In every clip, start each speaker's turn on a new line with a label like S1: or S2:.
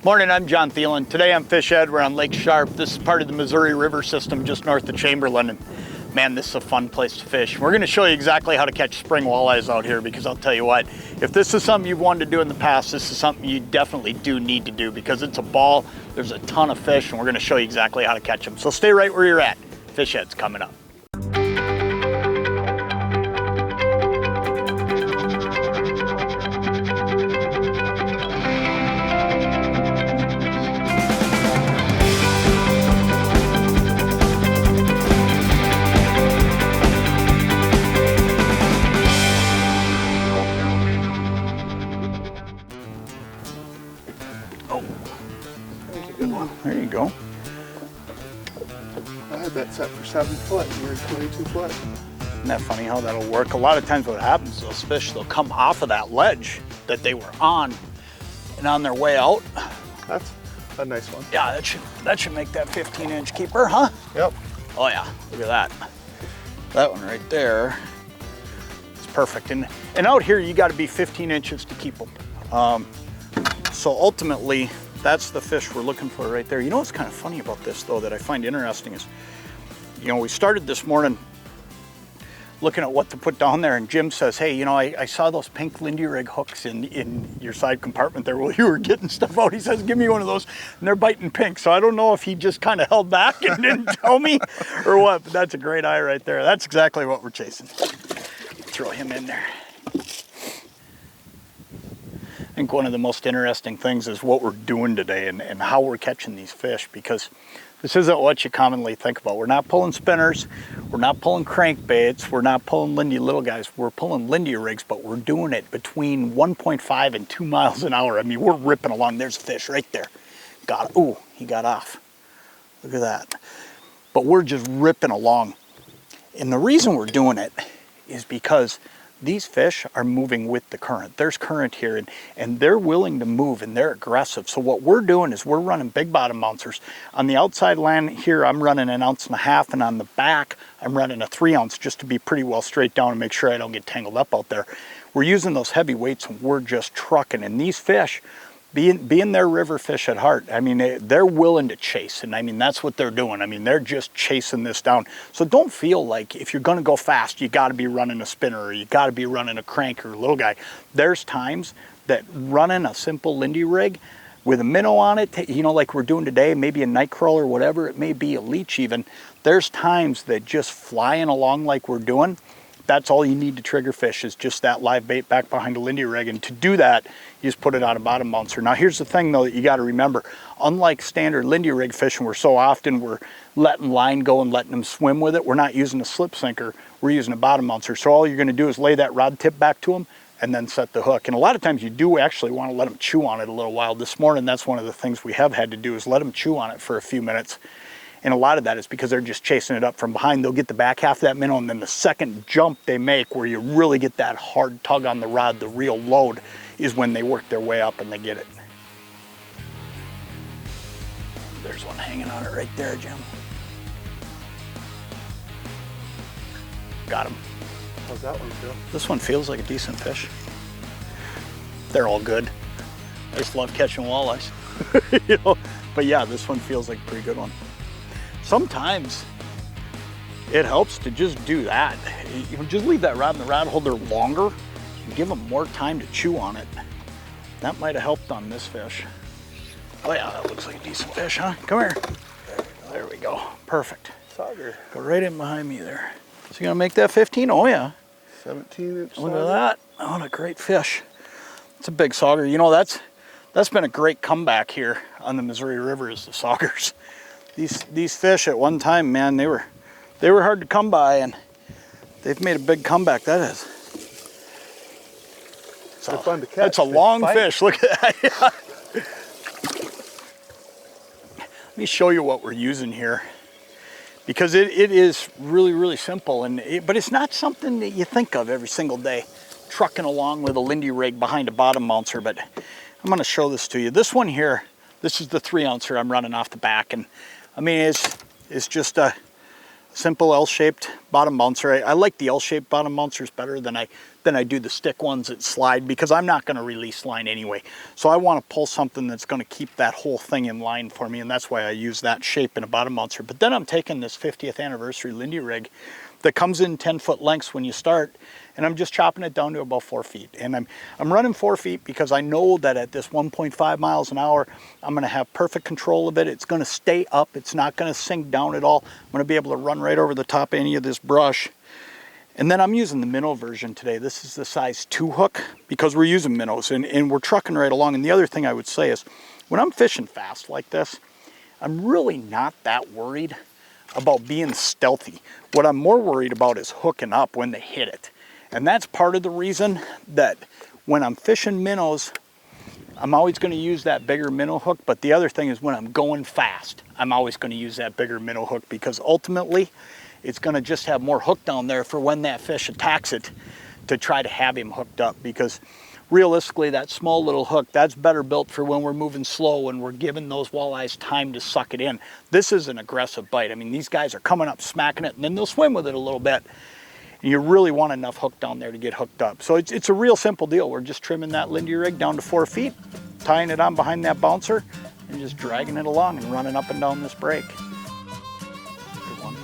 S1: Morning, I'm Jon Thelen. Today I'm Fish Ed. We're on Lake Sharp. This is part of the Missouri River system just north of Chamberlain. And man, this is a fun place to fish. We're going to show you exactly how to catch spring walleyes out here, because I'll tell you what, if this is something you've wanted to do in the past, this is something you definitely do need to do, because it's a ball, there's a ton of fish, and we're going to show you exactly how to catch them. So stay right where you're at. Fish Ed's coming up. There you go.
S2: I had that set for 7 foot and you're 22 foot.
S1: Isn't that funny how that'll work? A lot of times what happens is those fish, they'll come off of that ledge that they were on, and on their way out.
S2: That's a nice one.
S1: Yeah, that should make that 15-inch keeper, huh?
S2: Yep.
S1: Oh yeah, look at that. That one right there. It's perfect. And out here you got to be 15 inches to keep them. So ultimately, that's the fish we're looking for right there. You know what's kind of funny about this though that I find interesting is, you know, we started this morning looking at what to put down there, and Jim says, hey, you know, I saw those pink Lindy Rig hooks in your side compartment there while you were getting stuff out. He says, give me one of those, and they're biting pink. So I don't know if he just kind of held back and didn't tell me or what, but that's a great eye right there. That's exactly what we're chasing. Throw him in there. I think one of the most interesting things is what we're doing today and how we're catching these fish, because this isn't what you commonly think about. We're not pulling spinners, we're not pulling crankbaits, we're not pulling Lindy little guys, we're pulling Lindy rigs, but we're doing it between 1.5 and 2 miles an hour. I mean, we're ripping along. There's a fish right there. Got it. Ooh, he got off. Look at that. But we're just ripping along. And the reason we're doing it is because these fish are moving with the current. There's current here, and they're willing to move, and they're aggressive. So what we're doing is we're running big bottom bouncers. On the outside land here, I'm running 1.5 ounces, and on the back, I'm running a 3 ounce just to be pretty well straight down and make sure I don't get tangled up out there. We're using those heavy weights, and we're just trucking. And these fish, being their river fish at heart, I mean, they're willing to chase, and I mean, that's what they're doing. I mean, they're just chasing this down. So don't feel like if you're gonna go fast, you gotta be running a spinner, or you gotta be running a crank or a little guy. There's times that running a simple Lindy rig with a minnow on it, you know, like we're doing today, maybe a night crawler or whatever, it may be a leech even, there's times that just flying along like we're doing, that's all you need to trigger fish, is just that live bait back behind a Lindy rig. And to do that, you just put it on a bottom bouncer. Now here's the thing though that you got to remember. Unlike standard Lindy rig fishing, where so often we're letting line go and letting them swim with it, we're not using a slip sinker, we're using a bottom bouncer. So all you're going to do is lay that rod tip back to them and then set the hook. And a lot of times you do actually want to let them chew on it a little while. This morning, that's one of the things we have had to do, is let them chew on it for a few minutes. And a lot of that is because they're just chasing it up from behind. They'll get the back half of that minnow, and then the second jump they make, where you really get that hard tug on the rod, the real load, is when they work their way up and they get it. There's one hanging on it right there, Jim. Got him.
S2: How's that one feel?
S1: This one feels like a decent fish. They're all good. I just love catching walleyes. You know? But yeah, this one feels like a pretty good one. Sometimes it helps to just do that. You know, just leave that rod in the rod holder longer and give them more time to chew on it. That might have helped on this fish. Oh yeah, that looks like a decent fish, huh? Come here. There we go. Perfect.
S2: Sauger.
S1: Go right in behind me there. So you gonna make that 15? Oh yeah.
S2: 17-inch
S1: Look at that. Oh, what a great fish. It's a big sauger. You know, that's been a great comeback here on the Missouri River, is the saugers. These fish at one time, man, they were hard to come by, and they've made a big comeback. That is.
S2: They're fun to catch.
S1: That's a long fish. Look at that. Let me show you what we're using here, because it is really, really simple, but it's not something that you think of every single day, trucking along with a Lindy rig behind a bottom bouncer. But I'm going to show this to you. This one here, this is the 3 ouncer I'm running off the back, and I mean, it's just a simple L-shaped bottom bouncer. I like the L-shaped bottom bouncers better than I do the stick ones that slide, because I'm not going to release line anyway. So I want to pull something that's going to keep that whole thing in line for me, and that's why I use that shape in a bottom bouncer. But then I'm taking this 50th anniversary Lindy Rig that comes in 10-foot lengths when you start, and I'm just chopping it down to about 4 feet. And I'm running 4 feet because I know that at this 1.5 miles an hour, I'm going to have perfect control of it. It's going to stay up. It's not going to sink down at all. I'm going to be able to run right over the top of any of this brush. And then I'm using the minnow version today. This is the size 2 hook because we're using minnows and we're trucking right along. And the other thing I would say is when I'm fishing fast like this, I'm really not that worried about being stealthy. What I'm more worried about is hooking up when they hit it. And that's part of the reason that when I'm fishing minnows, I'm always going to use that bigger minnow hook. But the other thing is when I'm going fast, I'm always going to use that bigger minnow hook, because ultimately it's going to just have more hook down there for when that fish attacks it to try to have him hooked up. Because realistically, that small little hook, that's better built for when we're moving slow and we're giving those walleyes time to suck it in. This is an aggressive bite. I mean, these guys are coming up, smacking it, and then they'll swim with it a little bit. And you really want enough hook down there to get hooked up. So it's a real simple deal. We're just trimming that Lindy Rig down to 4 feet, tying it on behind that bouncer, and just dragging it along and running up and down this break. Good one.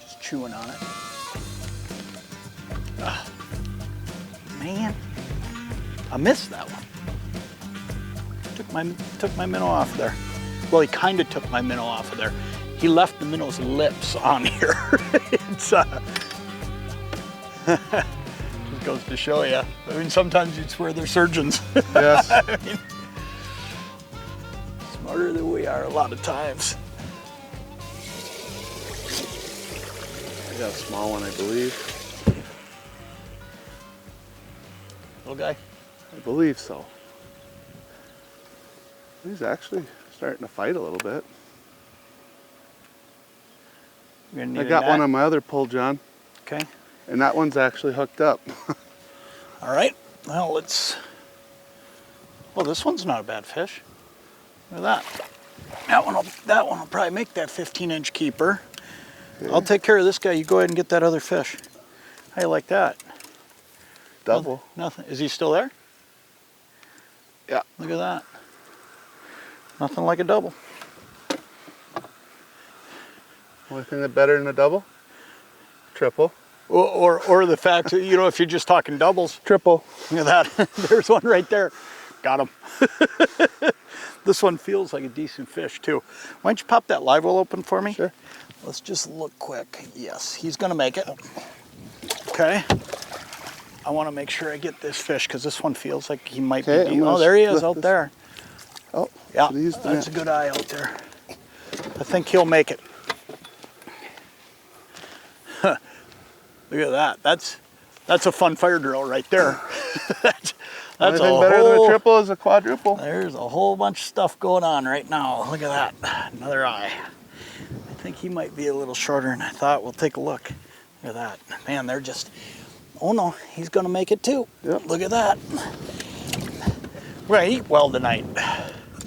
S1: Just chewing on it. Ugh. Man, I missed that one. Took my minnow off there. Well, he kind of took my minnow off of there. He left the minnow's lips on here. It's just goes to show you. I mean, sometimes you'd swear they're surgeons.
S2: Yes.
S1: I mean, smarter than we are a lot of times.
S2: I got a small one, I believe.
S1: Little guy?
S2: I believe so. He's actually starting to fight a little bit. I got one on my other pole, John.
S1: Okay.
S2: And that one's actually hooked up.
S1: All right. Well, let's. Well, this one's not a bad fish. Look at that. That one will probably make that 15-inch keeper. Okay. I'll take care of this guy. You go ahead and get that other fish. How you like that?
S2: Double.
S1: Nothing. Is he still there?
S2: Yeah.
S1: Look at that. Nothing like a double.
S2: Only thing that's better than a double? Triple.
S1: Or the fact that, you know, if you're just talking doubles.
S2: Triple.
S1: Look at that. There's one right there. Got him. This one feels like a decent fish too. Why don't you pop that live well open for me?
S2: Sure.
S1: Let's just look quick. Yes, he's gonna make it. Okay. I want to make sure I get this fish because this one feels like he might be deep. Oh, there he is out there.
S2: Oh,
S1: yeah, that's a good eye out there. I think he'll make it. Look at that. That's a fun fire drill right there. that's
S2: Only thing better than a triple is a quadruple.
S1: There's a whole bunch of stuff going on right now. Look at that. Another eye. I think he might be a little shorter than I thought. We'll take a look. Look at that. Man, they're just... Oh no, he's gonna make it too.
S2: Yep.
S1: Look at that. We're gonna eat well tonight.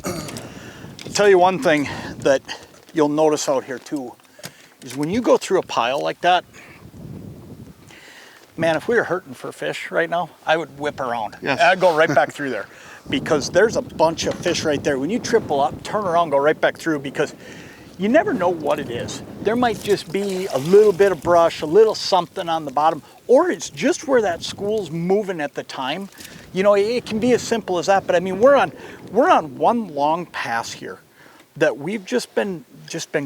S1: I'll tell you one thing that you'll notice out here too, is when you go through a pile like that, man, if we were hurting for fish right now, I would whip around.
S2: Yes.
S1: I'd go right back through there because there's a bunch of fish right there. When you triple up, turn around, go right back through because you never know what it is. There might just be a little bit of brush, a little something on the bottom, or it's just where that school's moving at the time. You know, it can be as simple as that, but I mean, we're on one long pass here that we've just been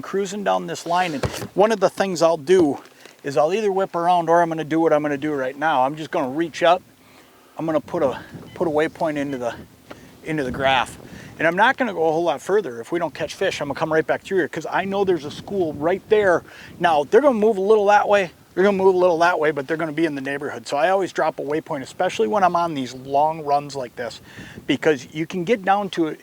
S1: cruising down this line, and one of the things I'll do is I'll either whip around or I'm gonna do what I'm gonna do right now. I'm just gonna reach up. I'm gonna put a waypoint into the graph. And I'm not gonna go a whole lot further. If we don't catch fish, I'm gonna come right back through here because I know there's a school right there. Now, they're gonna move a little that way, they're gonna move a little that way, but they're gonna be in the neighborhood. So I always drop a waypoint, especially when I'm on these long runs like this, because you can get down to,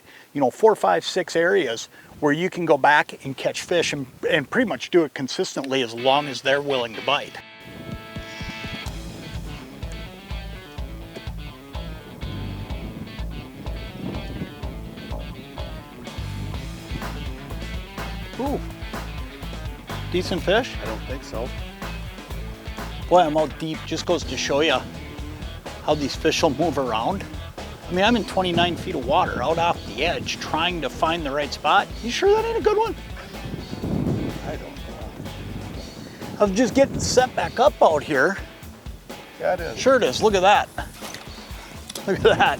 S1: 4, 5, 6 areas where you can go back and catch fish and pretty much do it consistently as long as they're willing to bite. Ooh. Decent fish?
S2: I don't think so.
S1: Boy, I'm out deep. Just goes to show you how these fish will move around. I mean, I'm in 29 feet of water out off the edge trying to find the right spot. You sure that ain't a good one?
S2: I don't know.
S1: I was just getting set back up out here.
S2: Yeah, it is.
S1: Sure it is. Look at that. Look at that.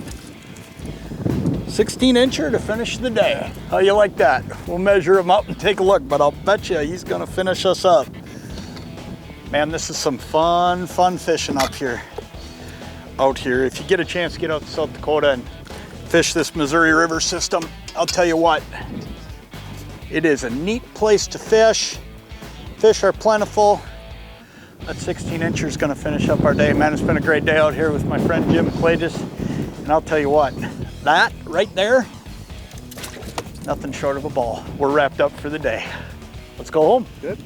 S1: 16-incher to finish the day. How you like that? We'll measure him up and take a look, but I'll bet you he's gonna finish us up. Man, this is some fun fishing up here. Out here. If you get a chance to get out to South Dakota and fish this Missouri River system, I'll tell you what, it is a neat place to fish. Fish are plentiful. That 16-incher is gonna finish up our day. Man, it's been a great day out here with my friend Jim Klages. And I'll tell you what, that right there, nothing short of a ball. We're wrapped up for the day. Let's go home.
S2: Good.